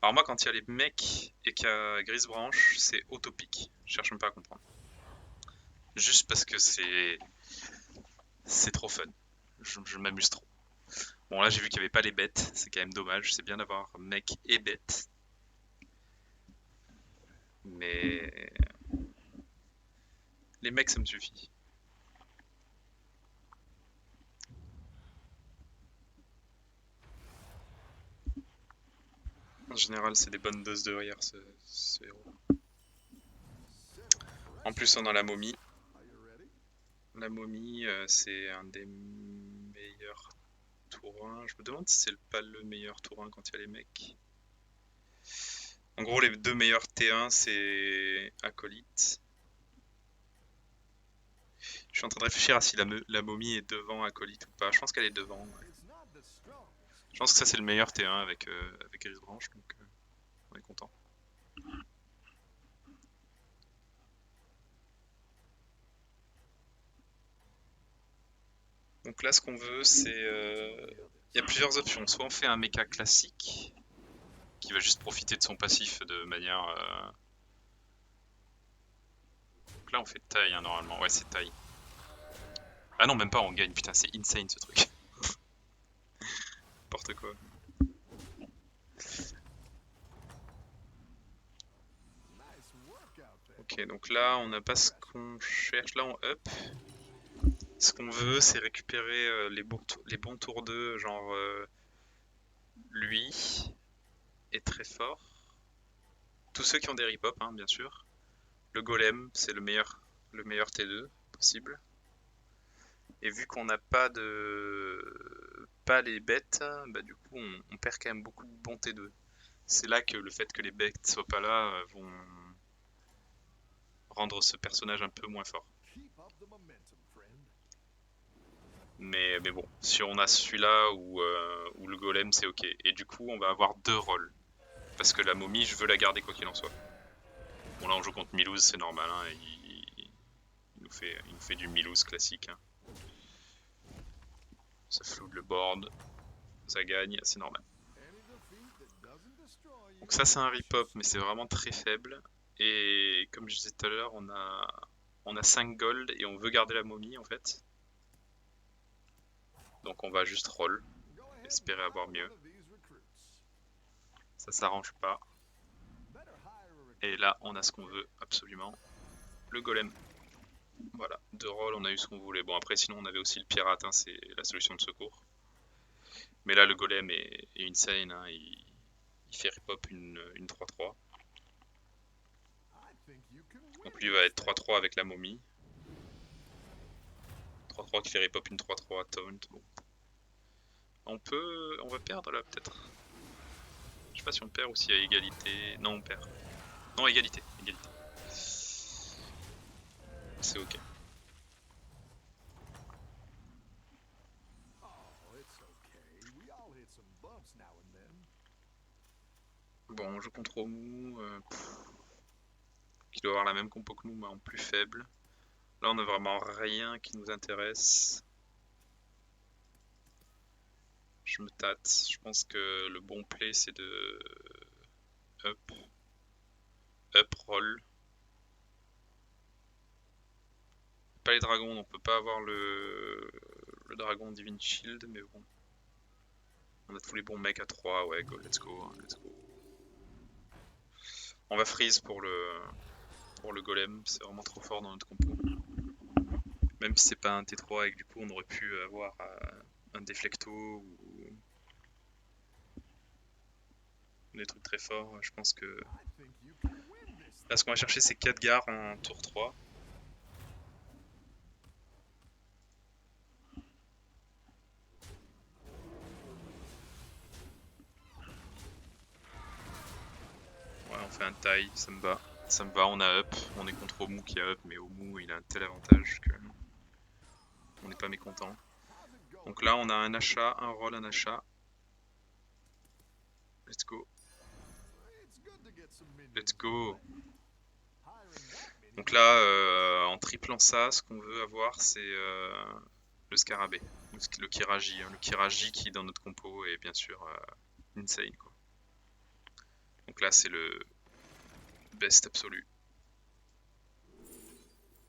Alors moi, quand il y a les mecs et qu'il y a Grise Branche, c'est autopique. Je cherche même pas à comprendre. Juste parce que c'est trop fun. Je m'amuse trop. Bon là, j'ai vu qu'il y avait pas les bêtes. C'est quand même dommage. C'est bien d'avoir mec et bête. Mais les mecs, ça me suffit. En général, c'est des bonnes doses de rire, ce héros. En plus, on a la momie. La momie, c'est un des meilleurs tourins. Je me demande si c'est pas le meilleur tourin quand il y a les mecs. En gros, les deux meilleurs T1, c'est Acolyte. Je suis en train de réfléchir à si la momie est devant Acolyte ou pas. Je pense qu'elle est devant. Ouais. Je pense que ça, c'est le meilleur T1 avec Grise Branche, donc on est content. Donc là, ce qu'on veut, c'est. Il y a plusieurs options. Soit on fait un mecha classique, qui va juste profiter de son passif de manière. Donc là, on fait taille, hein, normalement. Ouais, c'est taille. Ah non, même pas, on gagne. Putain, c'est insane ce truc. N'importe quoi. Ok, donc là, on n'a pas ce qu'on cherche. Là, on up. Ce qu'on veut, c'est récupérer les bons tours 2, genre lui est très fort. Tous ceux qui ont des rip-hop, hein, bien sûr. Le golem, c'est le meilleur T2 possible. Et vu qu'on n'a pas les bêtes, bah du coup on perd quand même beaucoup de bons T2. C'est là que le fait que les bêtes soient pas là vont rendre ce personnage un peu moins fort. Mais bon, si on a celui-là ou le golem, c'est ok. Et du coup, on va avoir deux rôles. Parce que la momie, je veux la garder quoi qu'il en soit. Bon, là, on joue contre Milouz, c'est normal. Hein, il nous fait du Milouz classique. Hein. Ça floute le board, ça gagne, c'est normal. Donc ça, c'est un rip-hop, mais c'est vraiment très faible. Et comme je disais tout à l'heure, on a 5 gold et on veut garder la momie en fait. Donc on va juste roll, espérer avoir mieux. Ça s'arrange pas. Et là, on a ce qu'on veut absolument. Le golem. Voilà, deux rolls, on a eu ce qu'on voulait. Bon, après, sinon, on avait aussi le pirate, hein, c'est la solution de secours. Mais là, le golem est insane, hein, il fait rip-hop une 3-3. Donc lui va être 3-3 avec la momie. 3-3 qui fait rip-hop une 3-3 taunt. Bon. On va perdre là peut-être. Je sais pas si on perd ou s'il y a égalité. Non, on perd. Non, égalité. Égalité. C'est ok. Bon, on joue contre Omu, qui doit avoir la même compo que nous, mais en plus faible. Là, on a vraiment rien qui nous intéresse. Je me tâte. Je pense que le bon play, c'est de up, up roll. Pas les dragons, on peut pas avoir le dragon Divine Shield, mais bon. On a tous les bons mecs à 3, ouais, go, let's go, hein, let's go. On va freeze pour le golem, c'est vraiment trop fort dans notre compo. Même si c'est pas un T3 et que du coup on aurait pu avoir un Deflecto ou des trucs très forts, je pense que... Là ce qu'on va chercher c'est 4 gares en tour 3. Ouais, on fait un taille, ça me va. Ça me va, on a up, on est contre Omu qui a up, mais Omu il a un tel avantage que on n'est pas mécontent. Donc là on a un achat, un roll, un achat. Let's go. Let's go. Donc là, en triplant ça, ce qu'on veut avoir, c'est le scarabée, le Kiraji, hein, le Kiraji qui dans notre compo est bien sûr insane quoi. Donc là c'est le best absolu.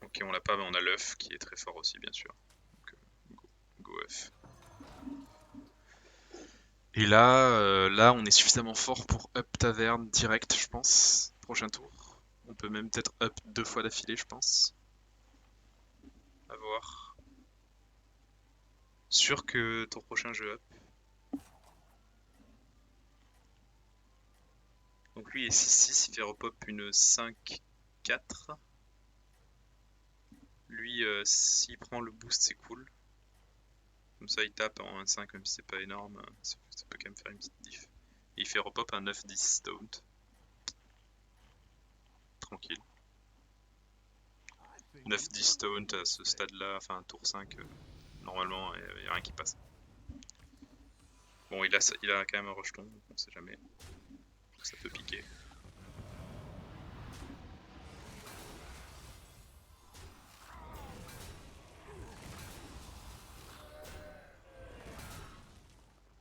Ok, on l'a pas, mais on a l'œuf qui est très fort aussi, bien sûr. Donc, go œuf. Et là, on est suffisamment fort pour up taverne direct, je pense. Prochain tour. On peut même peut-être up 2 fois d'affilée, je pense. À voir. Sûr que ton prochain jeu up. Donc lui il est 6-6, il fait repop une 5-4. Lui, s'il prend le boost, c'est cool. Comme ça, il tape en 1-5, même si c'est pas énorme. Ça peut quand même faire une petite diff. Et il fait repop un 9-10 stoned. Tranquille. 9-10 stoned à ce stade-là, enfin tour 5, normalement, il n'y a rien qui passe. Bon, il a quand même un rejeton, donc on sait jamais. Ça peut piquer.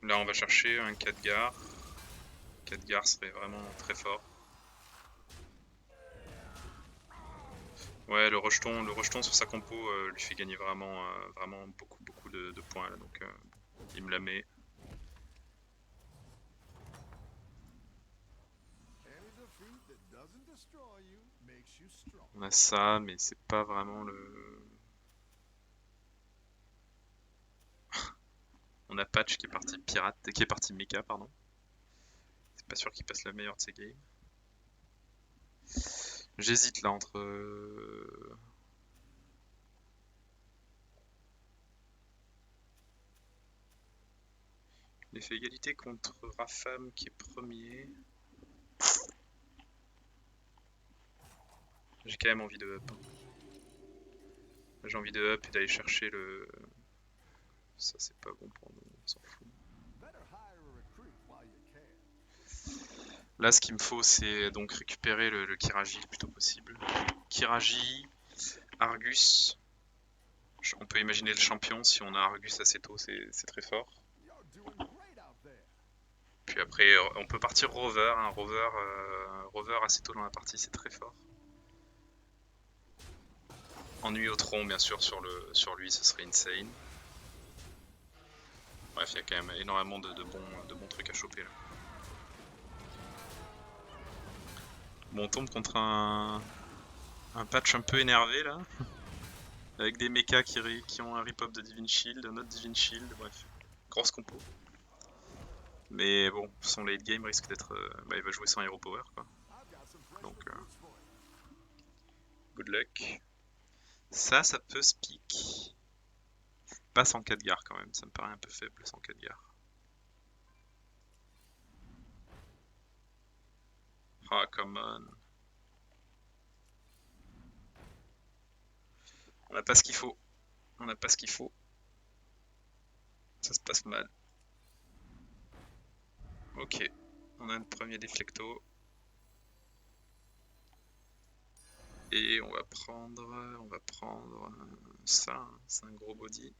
Là, on va chercher un Khadgar. Khadgar serait vraiment très fort. Ouais, le rejeton sur sa compo lui fait gagner vraiment, vraiment beaucoup de points là, donc il me la met. On a ça, mais c'est pas vraiment le. On a Patch qui est parti pirate, qui est parti mecha, pardon. C'est pas sûr qu'il passe la meilleure de ses games. J'hésite là entre. Il fait égalité contre Rafam qui est premier. J'ai quand même envie de up. J'ai envie de up et d'aller chercher le. Ça c'est pas bon pour nous, on s'en fout. Là ce qu'il me faut c'est donc récupérer le Kiraji le plus tôt possible. Kiraji, Argus. On peut imaginer le champion, si on a Argus assez tôt c'est très fort. Puis après on peut partir Rover, hein. Rover assez tôt dans la partie c'est très fort. Ennui au tronc bien sûr sur lui ça serait insane. Bref, il y a quand même énormément de bons trucs à choper là. Bon, on tombe contre un patch un peu énervé là, avec des mechas qui ont un rip-up de Divine Shield, un autre Divine Shield, bref, grosse compo. Mais bon, son late game risque d'être. Il va jouer sans Hero Power quoi. Donc, good luck. Ça peut se pique. Pas sans Khadgar quand même, ça me paraît un peu faible sans Khadgar. Ah, come on. On n'a pas ce qu'il faut. On n'a pas ce qu'il faut. Ça se passe mal. Ok, on a un premier déflecto. Et on va prendre ça, c'est un gros body.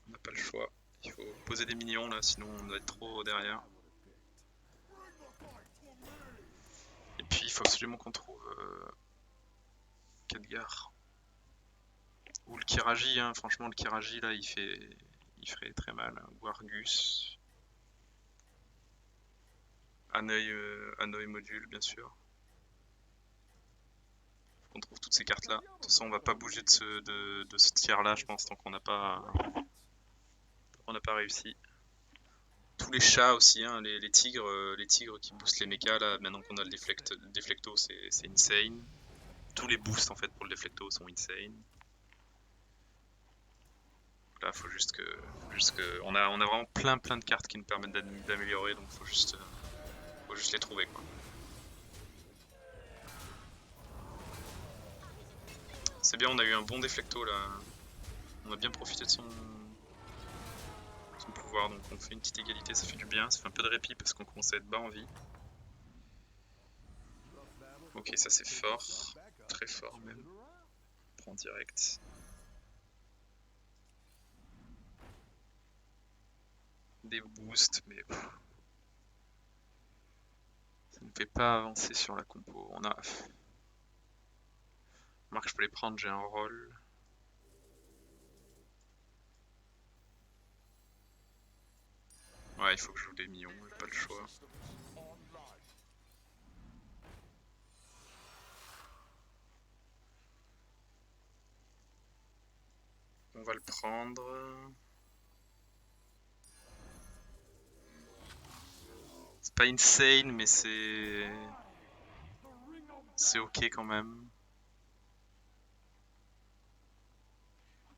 On n'a pas le choix. Il faut poser des minions là, sinon on doit être trop derrière. Et puis il faut absolument qu'on trouve Khadgar. Ou le Kiraji, hein. Franchement le Kiraji là il ferait très mal. Ou Argus. Hanoï module bien sûr. On trouve toutes ces cartes là. De toute façon on va pas bouger de ce tiers là je pense tant qu'on n'a pas réussi. Tous les chats aussi, hein, les tigres qui boostent les mechas là, maintenant qu'on a le déflecto c'est insane. Tous les boosts en fait pour le déflecto sont insane. Là faut juste que on a vraiment plein de cartes qui nous permettent d'améliorer, donc faut juste les trouver quoi. C'est bien, on a eu un bon déflecto là. On a bien profité de son pouvoir, donc on fait une petite égalité, ça fait du bien, ça fait un peu de répit parce qu'on commence à être bas en vie. Ok, ça c'est fort, très fort même. On prend direct. Des boosts, mais Ça ne fait pas avancer sur la compo. On a... Remarque, je peux les prendre, j'ai un rôle. Ouais, il faut que je joue des millions, j'ai pas le choix. On va le prendre. C'est pas insane, mais c'est... C'est ok quand même.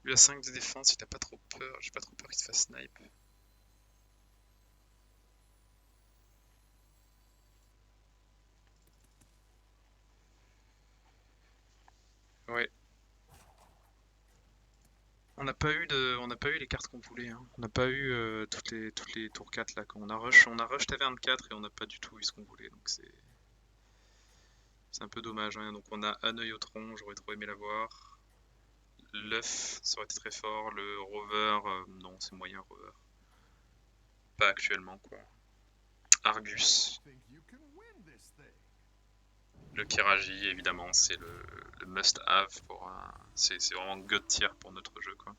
Lui a 5 de défense, il a pas trop peur. J'ai pas trop peur qu'il se fasse snipe. Ouais. On n'a pas eu les cartes qu'on voulait. Hein. On n'a pas eu toutes les tours 4 là. Quand on a rush Taverne 4 et on n'a pas du tout eu ce qu'on voulait. Donc c'est un peu dommage. Hein. Donc on a un œil au tronc, j'aurais trop aimé l'avoir. L'œuf, ça aurait été très fort. Le rover, non, c'est moyen rover. Pas actuellement quoi. Argus. Le Kiraji, évidemment, c'est le must-have pour un. C'est vraiment god tier pour notre jeu quoi.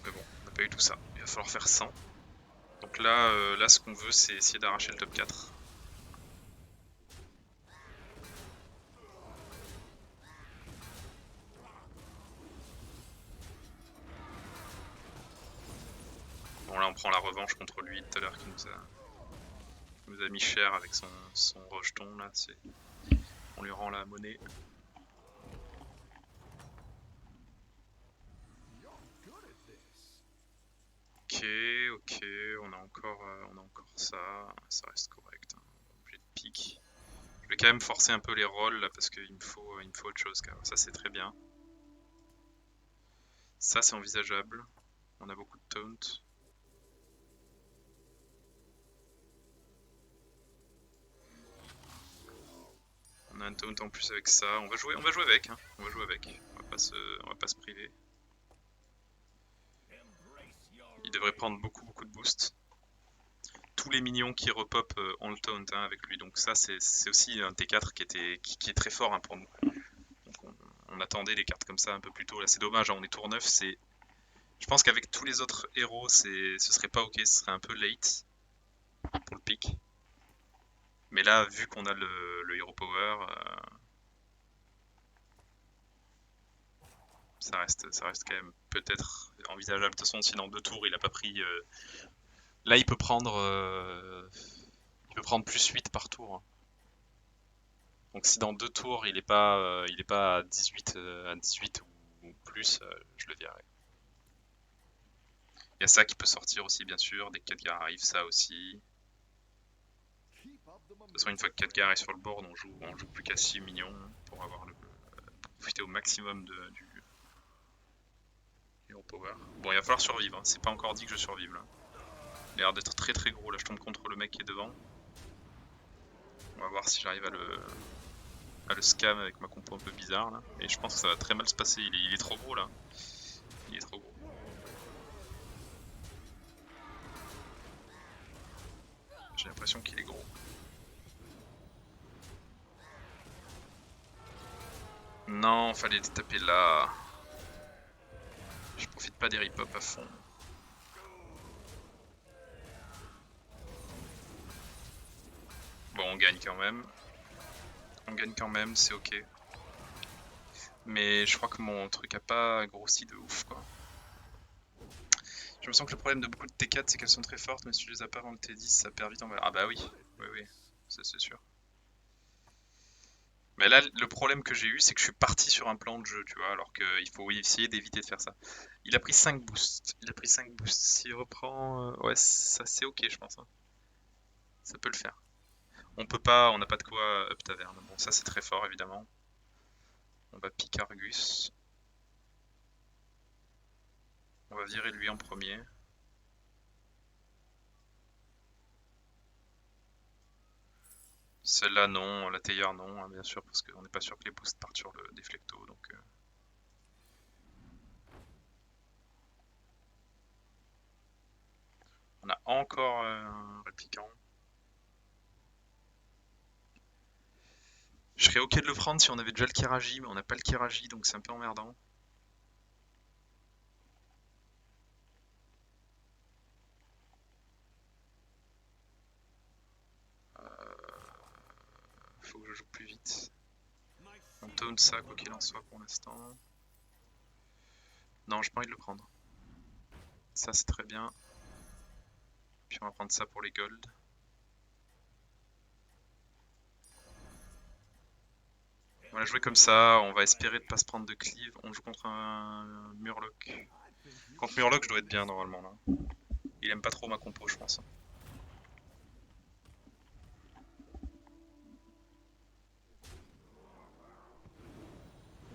Mais bon, on n'a pas eu tout ça. Il va falloir faire 100. Donc là ce qu'on veut, c'est essayer d'arracher le top 4. Bon, là, on prend la revanche contre lui tout à l'heure qui nous a mis cher avec son rejeton. Là, on lui rend la monnaie. Ok, ok, on a encore ça. Ça reste correct. Hein. On va obligé de pique. Je vais quand même forcer un peu les rolls là parce qu'il me faut autre chose. Quand même. Ça, c'est très bien. Ça, c'est envisageable. On a beaucoup de taunt. On a un taunt en plus avec ça. On va jouer avec. Hein. On va jouer avec. On va pas se priver. Il devrait prendre beaucoup de boost. Tous les minions qui repop ont le taunt hein, avec lui. Donc ça, c'est aussi un T4 qui est très fort hein, pour nous. Donc on attendait des cartes comme ça un peu plus tôt. Là, c'est dommage. Hein, on est tour 9. Je pense qu'avec tous les autres héros, ce serait pas ok. Ce serait un peu late pour le pick. Mais là, vu qu'on a le Hero Power, ça reste quand même peut-être envisageable. De toute façon, si dans 2 tours il a pas pris. Là, il peut prendre plus 8 par tour. Hein. Donc si dans 2 tours il est pas à 18, ou plus, je le virerai. Il y a ça qui peut sortir aussi bien sûr, dès que 4 gars arrivent, ça aussi. De toute façon une fois que 4 gars arrivent sur le board, on joue plus qu'à 6 millions pour profiter au maximum du Hero Power. Bon il va falloir survivre, hein. C'est pas encore dit que je survive là. Il a l'air d'être très très gros, là je tombe contre le mec qui est devant. On va voir si j'arrive à le scam avec ma compo un peu bizarre là. Et je pense que ça va très mal se passer, il est trop gros là. Il est trop gros. J'ai l'impression qu'il est gros. Non, fallait les taper là. Je profite pas des rip-up à fond. Bon, on gagne quand même. On gagne quand même, c'est ok. Mais je crois que mon truc a pas grossi de ouf quoi. Je me sens que le problème de beaucoup de T4 c'est qu'elles sont très fortes, mais si tu les as pas avant le T10 ça perd vite en valeur. Ah bah oui, oui, ça c'est sûr. Mais là, le problème que j'ai eu, c'est que je suis parti sur un plan de jeu, tu vois, alors qu'il faut essayer d'éviter de faire ça. Il a pris 5 boosts. Il a pris 5 boosts. S'il reprend... ouais, ça c'est ok, je pense. Hein. Ça peut le faire. On n'a pas de quoi up taverne. Bon, ça c'est très fort, évidemment. On va pique Argus. On va virer lui en premier. Celle-là, non. La théière, non, hein, bien sûr, parce qu'on n'est pas sûr que les boosts partent sur le déflecto, donc... On a encore un répliquant. Je serais ok de le prendre si on avait déjà le Kiraji, mais on n'a pas le Kiraji, donc c'est un peu emmerdant. Faut que je joue plus vite. On taunt ça quoi qu'il en soit pour l'instant. Non, j'ai pas envie de le prendre. Ça c'est très bien. Puis on va prendre ça pour les gold. On va jouer comme ça, on va espérer de pas se prendre de cleave. On joue contre un Murloc. Contre Murloc je dois être bien normalement là. Il aime pas trop ma compo je pense.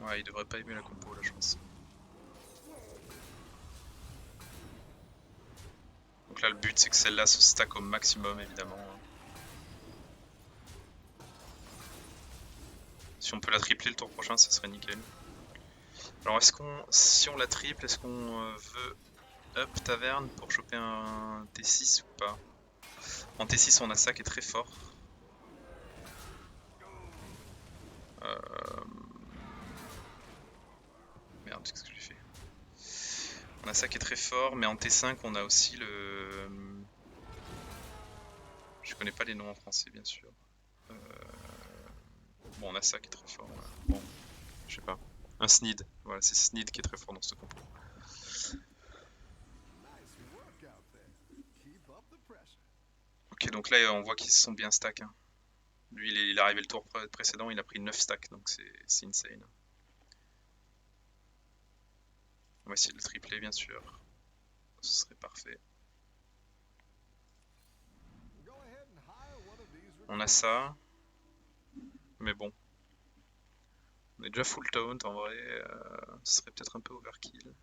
Ouais, il devrait pas aimer la compo là je pense. Donc là le but c'est que celle-là se stack au maximum évidemment. Si on peut la tripler le tour prochain ça serait nickel. Alors est-ce qu'on, si on la triple, est-ce qu'on veut up taverne pour choper un T6 ou pas? En T6 on a ça qui est très fort. Merde, qu'est-ce que j'ai fait? On a ça qui est très fort, mais en T5 on a aussi le... Je connais pas les noms en français bien sûr. Bon, on a ça qui est très fort. Voilà. Bon, je sais pas. Un Snid. Voilà, c'est Snid qui est très fort dans ce compo. Ok, donc là on voit qu'ils se sont bien stack. Hein. Lui il est arrivé le tour précédent, il a pris 9 stacks, donc c'est insane. On va essayer de le tripler bien sûr. Ce serait parfait. On a ça. Mais bon. On est déjà full taunt en vrai. Ce serait peut-être un peu overkill.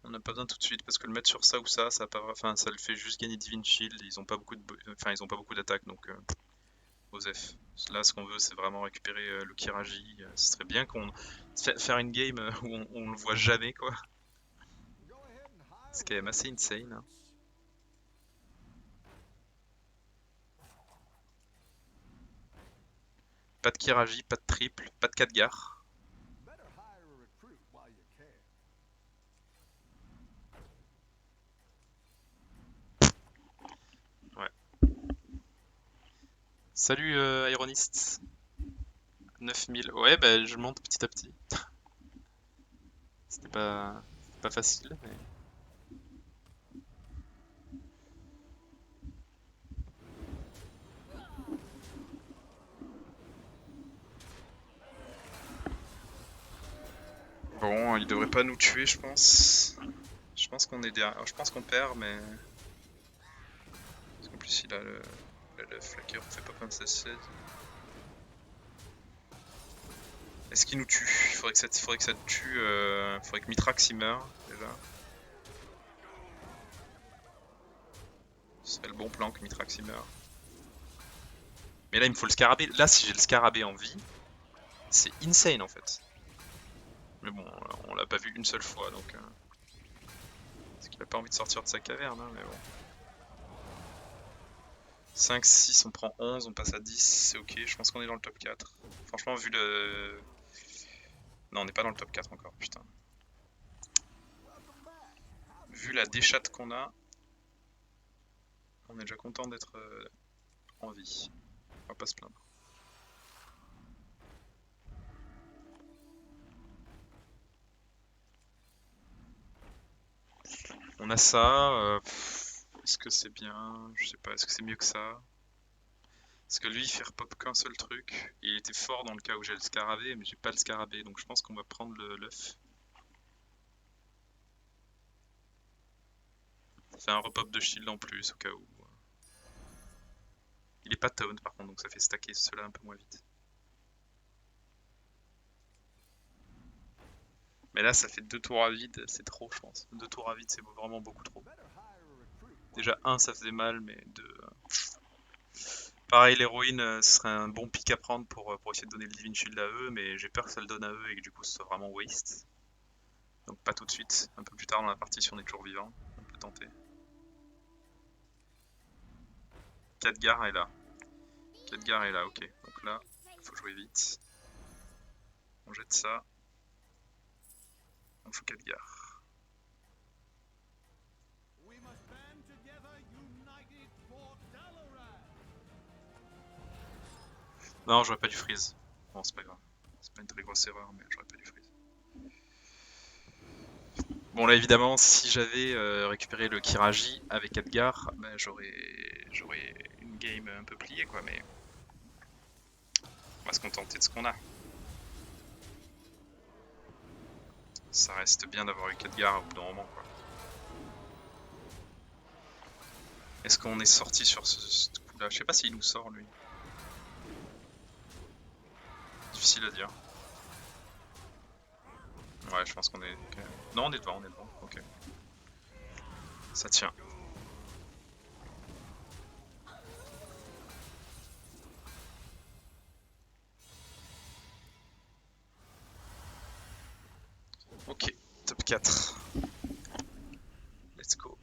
On n'a pas besoin tout de suite parce que le mettre sur ça ou ça, ça, pas... enfin, ça le fait juste gagner Divine Shield. Ils ont pas beaucoup de, enfin, ils ont pas beaucoup d'attaques donc Osef. Là, ce qu'on veut, c'est vraiment récupérer le Kiraji. Ce serait bien qu'on faire une game où on le voit jamais quoi. C'est quand même assez insane. Hein. Pas de Kiraji, pas de triple, pas de Khadgar. Ouais. Salut Ironist. 9000. Ouais, bah je monte petit à petit. C'était pas facile, mais. Bon, il devrait pas nous tuer, je pense. Je pense qu'on est derrière. Je pense qu'on perd, mais. Parce qu'en plus, il a le flacker fait pas comme ça 16. Est-ce qu'il nous tue? Faudrait que ça tue. Faudrait que Mitrax il meurt déjà. Ce serait le bon plan que Mitrax il meurt. Mais là, il me faut le scarabée. Là, si j'ai le scarabée en vie, c'est insane en fait. Mais bon, on l'a pas vu une seule fois donc. Parce qu'il a pas envie de sortir de sa caverne, hein, mais bon. 5, 6, on prend 11, on passe à 10, c'est ok, je pense qu'on est dans le top 4. Franchement, vu le... Non, on n'est pas dans le top 4 encore, putain. Vu la déchatte qu'on a, on est déjà content d'être en vie. On va pas se plaindre. On a ça, est-ce que c'est bien? Je sais pas, est-ce que c'est mieux que ça? Parce que lui, il fait repop qu'un seul truc. Il était fort dans le cas où j'ai le scarabée, mais j'ai pas le scarabée, donc je pense qu'on va prendre l'œuf. Ça fait un repop de shield en plus, au cas où. Il est pas taunt par contre, donc ça fait stacker cela un peu moins vite. Mais là, ça fait 2 tours à vide, c'est trop, je pense. 2 tours à vide, c'est vraiment beaucoup trop. Déjà, 1, ça faisait mal, mais 2... Pareil, l'héroïne, ce serait un bon pick à prendre pour essayer de donner le Divine Shield à eux, mais j'ai peur que ça le donne à eux et que du coup, ce soit vraiment waste. Donc pas tout de suite, un peu plus tard dans la partie, si on est toujours vivant, on peut tenter. Khadgar est là. Khadgar est là, ok. Donc là, faut jouer vite. On jette ça. On fout Khadgar. Non, j'aurais pas dû freeze. Bon, c'est pas grave. C'est pas une très grosse erreur, mais j'aurais pas dû freeze. Bon, là, évidemment, si j'avais récupéré le Kiraji avec Khadgar, bah, j'aurais une game un peu pliée, quoi, mais on va se contenter de ce qu'on a. Ça reste bien d'avoir eu Khadgar au bout d'un moment, quoi. Est-ce qu'on est sorti sur ce coup-là? Je sais pas s'il nous sort, lui. Difficile à dire. Ouais, je pense qu'on est... Non, on est devant, ok. Ça tient. Ok, top 4. Let's go.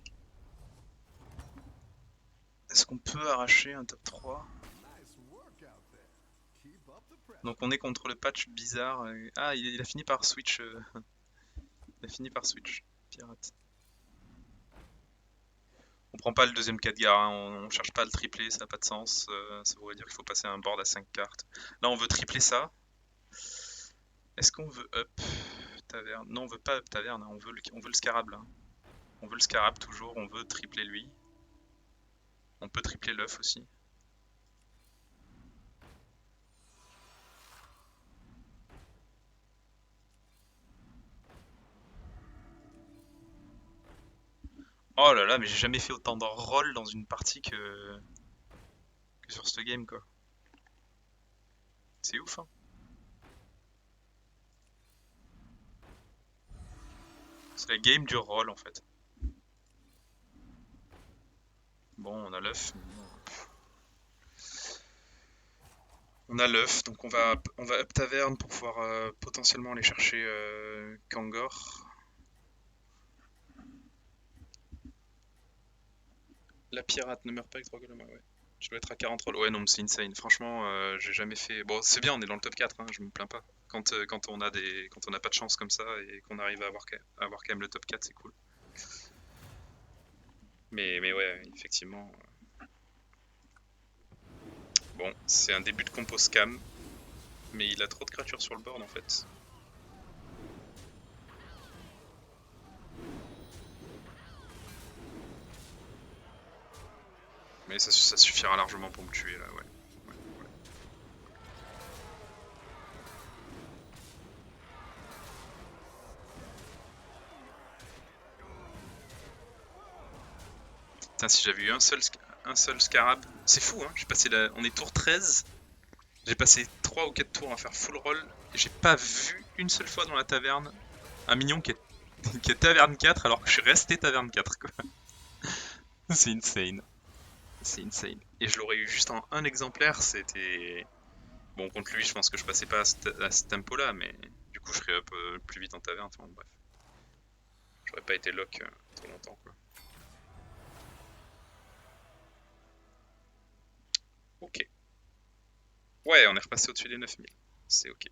Est-ce qu'on peut arracher un top 3? Donc on est contre le patch bizarre. Ah, il a fini par switch. Il a fini par switch. Pirate. On prend pas le deuxième 4 hein, on cherche pas à le tripler, ça n'a pas de sens. Ça voudrait dire qu'il faut passer un board à 5 cartes. Là on veut tripler ça. Est-ce qu'on veut up taverne? Non, on veut pas up taverne, hein, on veut le scarab là. On veut le scarab toujours, on veut tripler lui. On peut tripler l'œuf aussi. Oh là là, mais j'ai jamais fait autant de roll dans une partie que sur ce game quoi. C'est ouf hein. C'est la game du roll en fait. Bon, on a l'œuf. On a l'œuf, donc on va up taverne pour pouvoir potentiellement aller chercher Kangor. La pirate ne meurt pas avec Drogoloma, ouais. Je dois être à 40 rolls. Ouais, non, mais c'est insane. Franchement, j'ai jamais fait. Bon, c'est bien, on est dans le top 4, hein, je me plains pas. Quand on a pas de chance comme ça et qu'on arrive à avoir quand même le top 4, c'est cool. Mais ouais, effectivement. Bon, c'est un début de compo scam, mais il a trop de créatures sur le board en fait. Mais ça suffira largement pour me tuer là, ouais. Putain, si j'avais eu un seul scarab, c'est fou hein, on est tour 13, j'ai passé 3 ou 4 tours à faire full roll et j'ai pas vu une seule fois dans la taverne un mignon qui est taverne 4 alors que je suis resté taverne 4 quoi. C'est insane. C'est insane. Et je l'aurais eu juste en un exemplaire, c'était... Bon, contre lui, je pense que je passais pas à ce tempo là, mais du coup, je serais up plus vite en taverne. Enfin, bref. J'aurais pas été lock trop longtemps quoi. Ok. Ouais, on est repassé au-dessus des 9000. C'est ok.